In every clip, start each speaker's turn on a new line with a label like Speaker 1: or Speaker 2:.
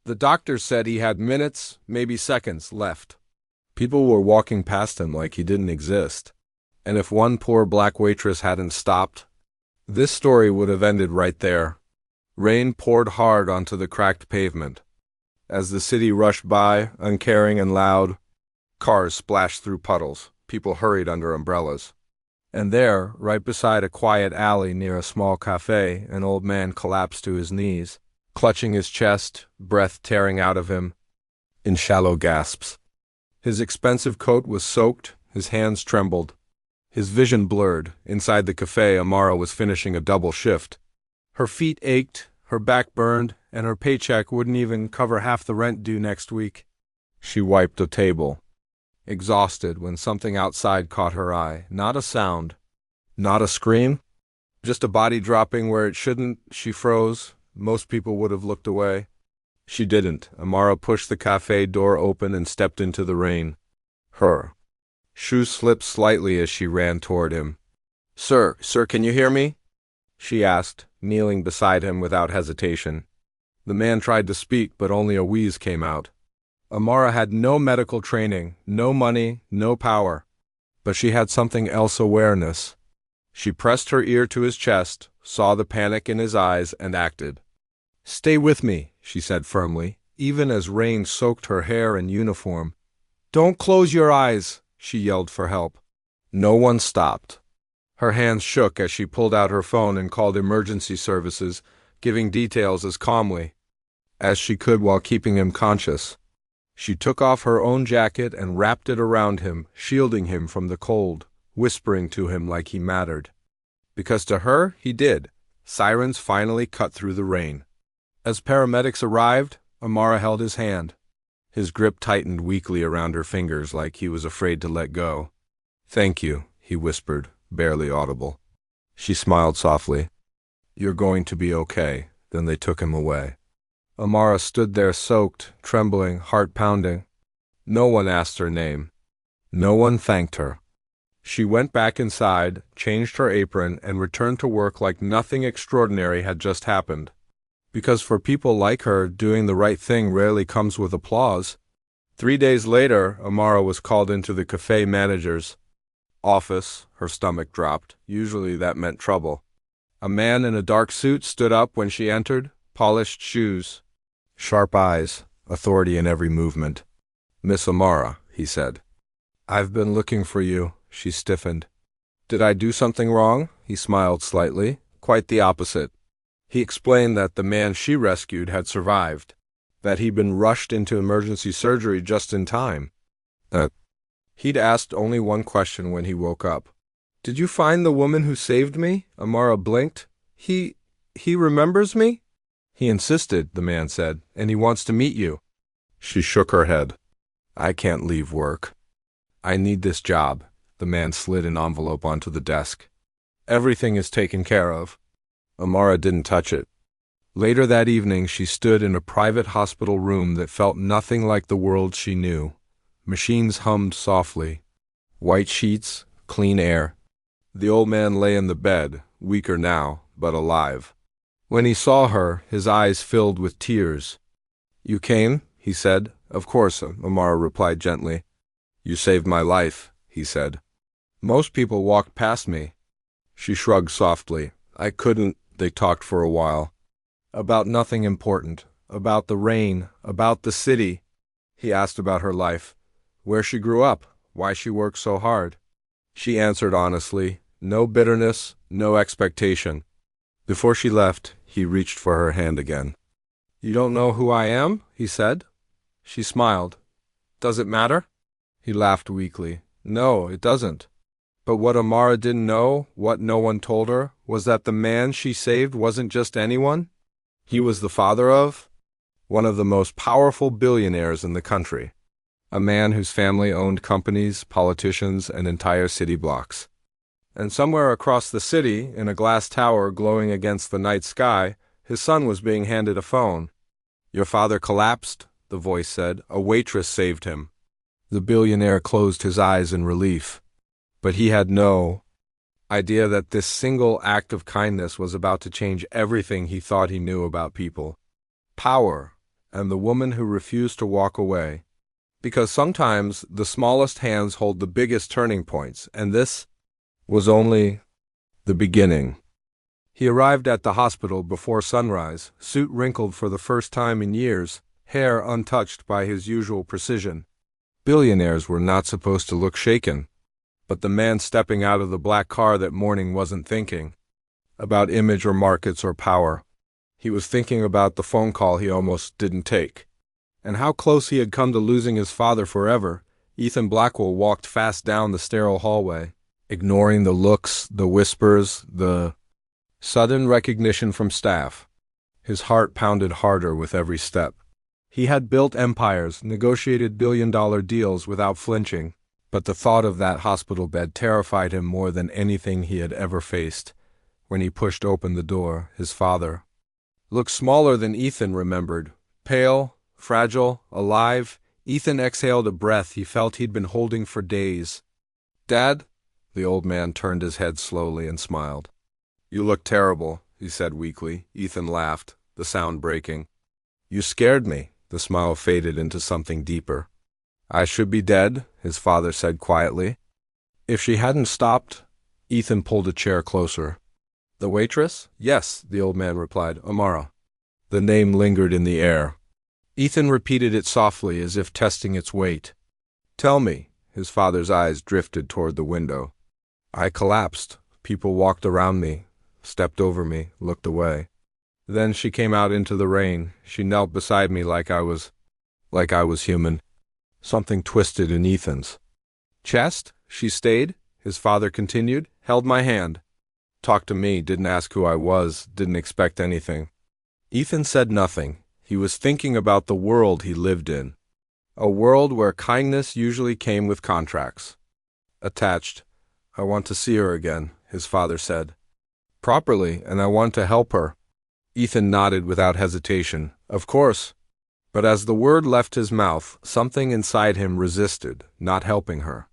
Speaker 1: The doctor said he had minutes, maybe seconds, left. People were walking past him like he didn't exist. And if one poor black waitress hadn't stopped, this story would have ended right there. Rain poured hard onto the cracked pavement. As the city rushed by, uncaring and loud, cars splashed through puddles. People hurried under umbrellas. And there, right beside a quiet alley near a small cafe, an old man collapsed to his knees, clutching his chest, breath tearing out of him, in shallow gasps. His expensive coat was soaked, his hands trembled. His vision blurred. Inside the cafe, Amara was finishing a double shift. Her feet ached, her back burned, and her paycheck wouldn't even cover half the rent due next week. She wiped a table, exhausted, when something outside caught her eye. Not a sound, not a scream, just a body dropping where it shouldn't. She froze. Most people would have looked away. She didn't. Amara pushed the cafe door open and stepped into the rain. Her shoes slipped slightly as she ran toward him. Sir, can you hear me?" she asked, kneeling beside him without hesitation. The man tried to speak, but only a wheeze came out. Amara had no medical training, no money, no power. But she had something else: awareness. She pressed her ear to his chest, saw the panic in his eyes, and acted. "Stay with me," she said firmly, even as rain soaked her hair and uniform. "Don't close your eyes," she yelled for help. No one stopped. Her hands shook as she pulled out her phone and called emergency services, giving details as calmly as she could while keeping him conscious. She took off her own jacket and wrapped it around him, shielding him from the cold, whispering to him like he mattered. Because to her, he did. Sirens finally cut through the rain. As paramedics arrived, Amara held his hand. His grip tightened weakly around her fingers like he was afraid to let go. "Thank you," he whispered, barely audible. She smiled softly. "You're going to be okay." Then they took him away. Amara stood there soaked, trembling, heart pounding. No one asked her name. No one thanked her. She went back inside, changed her apron, and returned to work like nothing extraordinary had just happened. Because for people like her, doing the right thing rarely comes with applause. 3 days later, Amara was called into the cafe manager's office. Her stomach dropped. Usually that meant trouble. A man in a dark suit stood up when she entered, polished shoes, sharp eyes, authority in every movement. "Miss Amara," he said. "I've been looking for you." She stiffened. "Did I do something wrong?" He smiled slightly. "Quite the opposite." He explained that the man she rescued had survived, that he'd been rushed into emergency surgery just in time. He'd asked only one question when he woke up. "Did you find the woman who saved me?" Amara blinked. He remembers me?" "He insisted," the man said, "and he wants to meet you." She shook her head. "I can't leave work. I need this job." The man slid an envelope onto the desk. "Everything is taken care of." Amara didn't touch it. Later that evening, she stood in a private hospital room that felt nothing like the world she knew. Machines hummed softly. White sheets, clean air. The old man lay in the bed, weaker now, but alive. When he saw her, his eyes filled with tears. "You came?" he said. "Of course," Amara replied gently. "You saved my life," he said. "Most people walked past me." She shrugged softly. "I couldn't." They talked for a while. About nothing important. About the rain. About the city. He asked about her life. Where she grew up. Why she worked so hard. She answered honestly. No bitterness, no expectation. Before she left, he reached for her hand again. "You don't know who I am?" he said. She smiled. "Does it matter?" He laughed weakly. "No, it doesn't." But what Amara didn't know, what no one told her, was that the man she saved wasn't just anyone. He was the father of one of the most powerful billionaires in the country. A man whose family owned companies, politicians, and entire city blocks. And somewhere across the city, in a glass tower glowing against the night sky, his son was being handed a phone. "Your father collapsed," the voice said. "A waitress saved him." The billionaire closed his eyes in relief. But he had no idea that this single act of kindness was about to change everything he thought he knew about people. Power, and the woman who refused to walk away. Because sometimes the smallest hands hold the biggest turning points, and this was only the beginning. He arrived at the hospital before sunrise, suit wrinkled for the first time in years, hair untouched by his usual precision. Billionaires were not supposed to look shaken, but the man stepping out of the black car that morning wasn't thinking about image or markets or power. He was thinking about the phone call he almost didn't take, and how close he had come to losing his father forever. Ethan Blackwell walked fast down the sterile hallway, ignoring the looks, the whispers, the sudden recognition from staff. His heart pounded harder with every step. He had built empires, negotiated billion-dollar deals without flinching, but the thought of that hospital bed terrified him more than anything he had ever faced. When he pushed open the door, his father looked smaller than Ethan remembered. Pale, fragile, alive, Ethan exhaled a breath he felt he'd been holding for days. "Dad?" The old man turned his head slowly and smiled. "You look terrible," he said weakly. Ethan laughed, the sound breaking. "You scared me." The smile faded into something deeper. "I should be dead," his father said quietly. "If she hadn't stopped." Ethan pulled a chair closer. "The waitress?" "Yes," the old man replied. "Amara." The name lingered in the air. Ethan repeated it softly, as if testing its weight. "Tell me." His father's eyes drifted toward the window. "I collapsed. People walked around me, stepped over me, looked away. Then she came out into the rain. She knelt beside me like I was human." Something twisted in Ethan's chest. "She stayed," his father continued, "held my hand. Talked to me, didn't ask who I was, didn't expect anything." Ethan said nothing. He was thinking about the world he lived in. A world where kindness usually came with contracts. Attached. "I want to see her again," his father said. "Properly, and I want to help her." Ethan nodded without hesitation. "Of course." But as the word left his mouth, something inside him resisted, not helping her.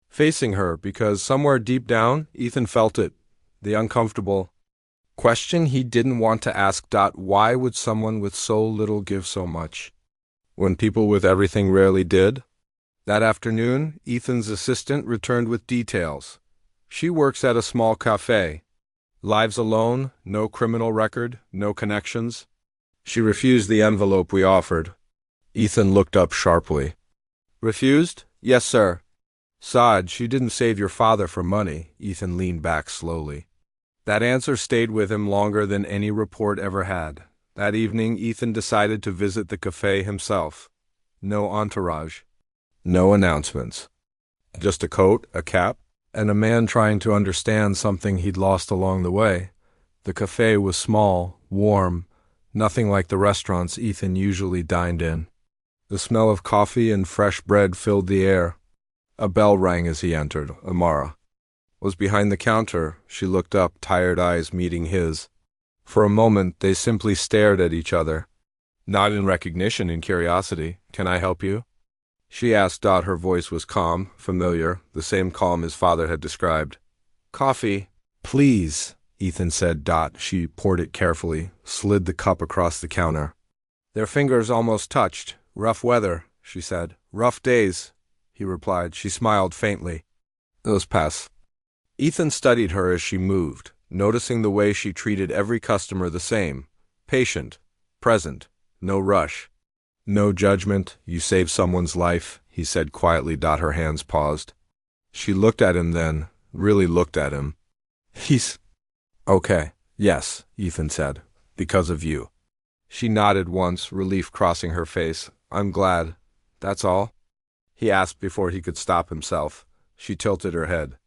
Speaker 1: Facing her, because somewhere deep down, Ethan felt it. The uncomfortable question he didn't want to ask. Why would someone with so little give so much, when people with everything rarely did? That afternoon, Ethan's assistant returned with details. "She works at a small cafe. Lives alone, no criminal record, no connections. She refused the envelope we offered." Ethan looked up sharply. "Refused?" "Yes, sir." "Saad, she didn't save your father for money." Ethan leaned back slowly. That answer stayed with him longer than any report ever had. That evening, Ethan decided to visit the cafe himself. No entourage. No announcements. Just a coat, a cap, and a man trying to understand something he'd lost along the way. The cafe was small, warm, nothing like the restaurants Ethan usually dined in. The smell of coffee and fresh bread filled the air. A bell rang as he entered. Amara was behind the counter. She looked up, tired eyes meeting his. For a moment, they simply stared at each other. Not in recognition, in curiosity. "Can I help you?" she asked. Her voice was calm, familiar, the same calm his father had described. "Coffee, please," Ethan said. She poured it carefully, slid the cup across the counter. Their fingers almost touched. "Rough weather," she said. "Rough days," he replied. She smiled faintly. "Those pass." Ethan studied her as she moved, noticing the way she treated every customer the same. Patient, present, no rush. "No judgment. You saved someone's life," he said quietly. Her hands paused. She looked at him then, really looked at him. "He's okay." "Yes," Ethan said, "because of you." She nodded once, relief crossing her face. "I'm glad. That's all?" he asked before he could stop himself. She tilted her head.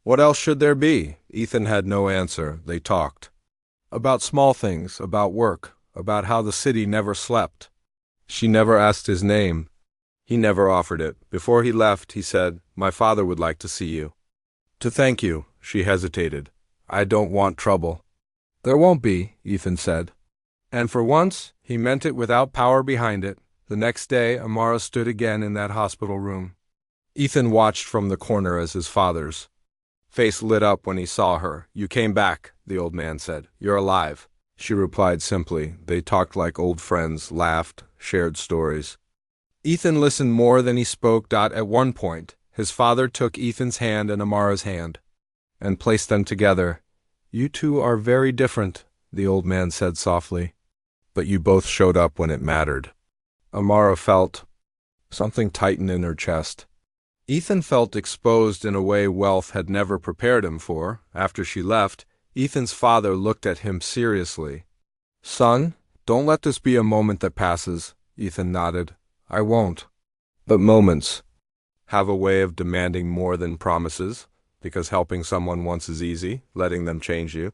Speaker 1: "What else should there be?" Ethan had no answer. They talked. About small things, about work, about how the city never slept. She never asked his name. He never offered it. Before he left, he said, "My father would like to see you." "To thank you." She hesitated. "I don't want trouble." "There won't be," Ethan said. And for once, he meant it without power behind it. The next day, Amara stood again in that hospital room. Ethan watched from the corner as his father's face lit up when he saw her. "You came back," the old man said. "You're alive." She replied simply. They talked like old friends, laughed, shared stories. Ethan listened more than he spoke. At one point, his father took Ethan's hand and Amara's hand and placed them together. "You two are very different," the old man said softly, "but you both showed up when it mattered." Amara felt something tighten in her chest. Ethan felt exposed in a way wealth had never prepared him for. After she left, Ethan's father looked at him seriously. "Son, don't let this be a moment that passes." Ethan nodded. "I won't." But moments have a way of demanding more than promises, because helping someone once is easy, letting them change you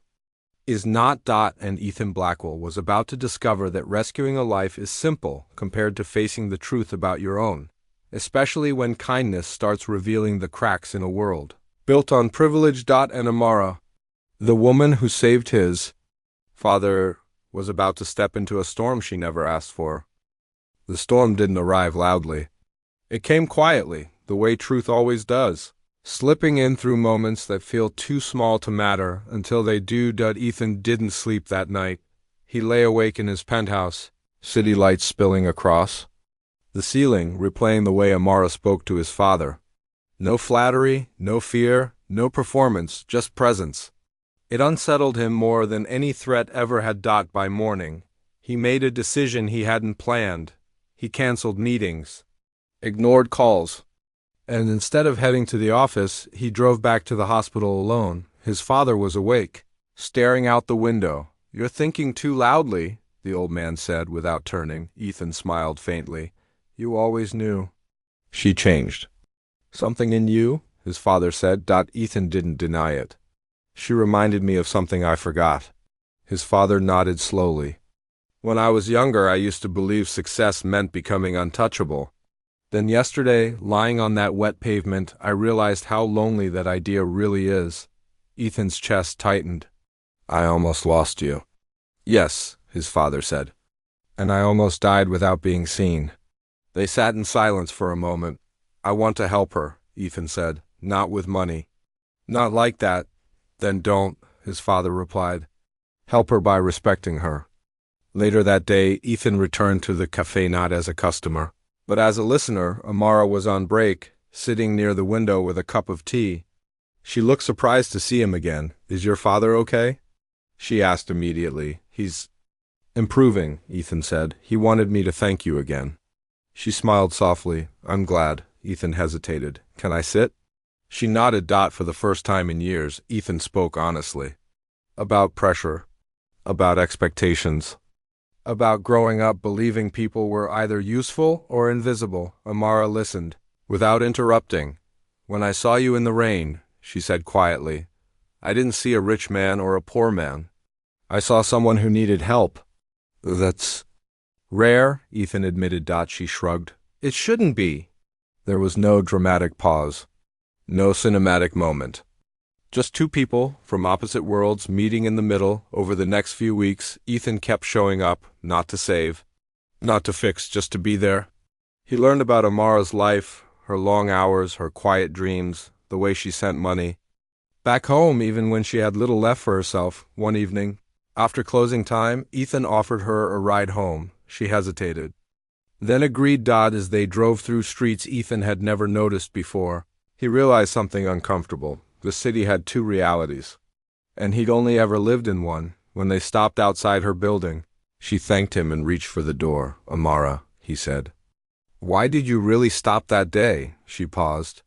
Speaker 1: is not. And Ethan Blackwell was about to discover that rescuing a life is simple compared to facing the truth about your own, especially when kindness starts revealing the cracks in a world built on privilege. And Amara, the woman who saved his father, was about to step into a storm she never asked for. The storm didn't arrive loudly. It came quietly, the way truth always does, slipping in through moments that feel too small to matter until they do. Ethan didn't sleep that night. He lay awake in his penthouse, city lights spilling across the ceiling, replaying the way Amara spoke to his father. No flattery, no fear, no performance, just presence. It unsettled him more than any threat ever had. By morning, he made a decision he hadn't planned. He canceled meetings, ignored calls, and instead of heading to the office, he drove back to the hospital alone. His father was awake, staring out the window. "You're thinking too loudly," the old man said without turning. Ethan smiled faintly. "You always knew." She changed. "Something in you?" his father said. Ethan didn't deny it. "She reminded me of something I forgot." His father nodded slowly. "When I was younger, I used to believe success meant becoming untouchable. Then yesterday, lying on that wet pavement, I realized how lonely that idea really is." Ethan's chest tightened. "I almost lost you." "Yes," his father said. "And I almost died without being seen." They sat in silence for a moment. "I want to help her," Ethan said. "Not with money." "Not like that." "Then don't," his father replied. "Help her by respecting her." Later that day, Ethan returned to the cafe not as a customer, but as a listener. Amara was on break, sitting near the window with a cup of tea. She looked surprised to see him again. "Is your father okay?" she asked immediately. "He's improving," Ethan said. "He wanted me to thank you again." She smiled softly. "I'm glad." Ethan hesitated. "Can I sit?" She nodded. For the first time in years, Ethan spoke honestly. About pressure, about expectations, about growing up believing people were either useful or invisible. Amara listened, without interrupting. "When I saw you in the rain," she said quietly, "I didn't see a rich man or a poor man. I saw someone who needed help." "That's rare," Ethan admitted. She shrugged. "It shouldn't be." There was no dramatic pause, no cinematic moment. Just two people from opposite worlds meeting in the middle. Over the next few weeks, Ethan kept showing up, not to save, not to fix, just to be there. He learned about Amara's life, her long hours, her quiet dreams, the way she sent money back home even when she had little left for herself. One evening, after closing time, Ethan offered her a ride home. She hesitated, then agreed. As they drove through streets Ethan had never noticed before, he realized something uncomfortable. The city had two realities, and he'd only ever lived in one. When they stopped outside her building, she thanked him and reached for the door. "Amara," he said. "Why did you really stop that day?" She paused.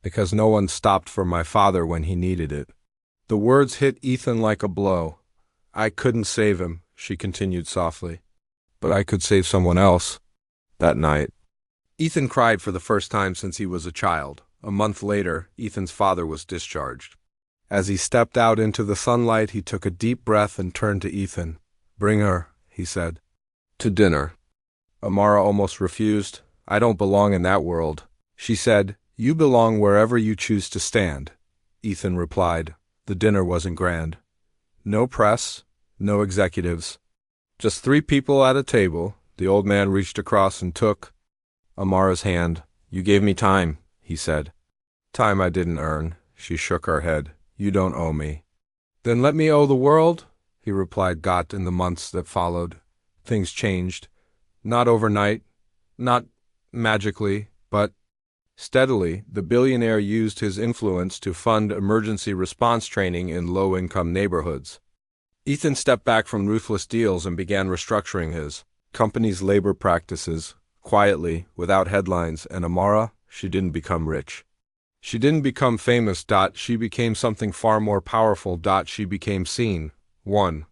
Speaker 1: "Because no one stopped for my father when he needed it." The words hit Ethan like a blow. "I couldn't save him," she continued softly, "but I could save someone else." That night, Ethan cried for the first time since he was a child. A month later, Ethan's father was discharged. As he stepped out into the sunlight, he took a deep breath and turned to Ethan. "Bring her," he said, "to dinner." Amara almost refused. "I don't belong in that world." She said, "You belong wherever you choose to stand." Ethan replied. The dinner wasn't grand. No press, no executives. Just three people at a table. The old man reached across and took Amara's hand. "You gave me time," he said. "Time I didn't earn." She shook her head. "You don't owe me." "Then let me owe the world," he replied. In the months that followed, things changed. Not overnight, not magically, but steadily, the billionaire used his influence to fund emergency response training in low-income neighborhoods. Ethan stepped back from ruthless deals and began restructuring his company's labor practices, quietly, without headlines, and Amara, she didn't become rich. She didn't become famous. She became something far more powerful. She became seen. One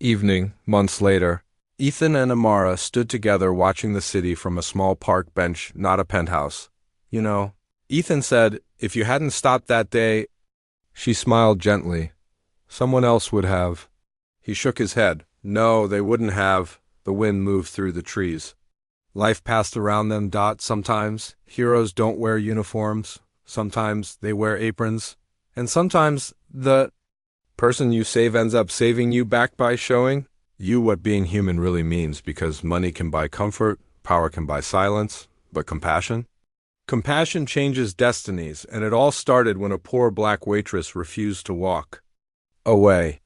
Speaker 1: evening, months later, Ethan and Amara stood together watching the city from a small park bench, not a penthouse. You know, Ethan said, if you hadn't stopped that day, she smiled gently. Someone else would have. He shook his head. No, they wouldn't have. The wind moved through the trees. Life passed around them. Sometimes heroes don't wear uniforms. Sometimes they wear aprons. And sometimes the person you save ends up saving you back by showing you what being human really means, because money can buy comfort, power can buy silence, but compassion? Compassion changes destinies, and it all started when a poor black waitress refused to walk away.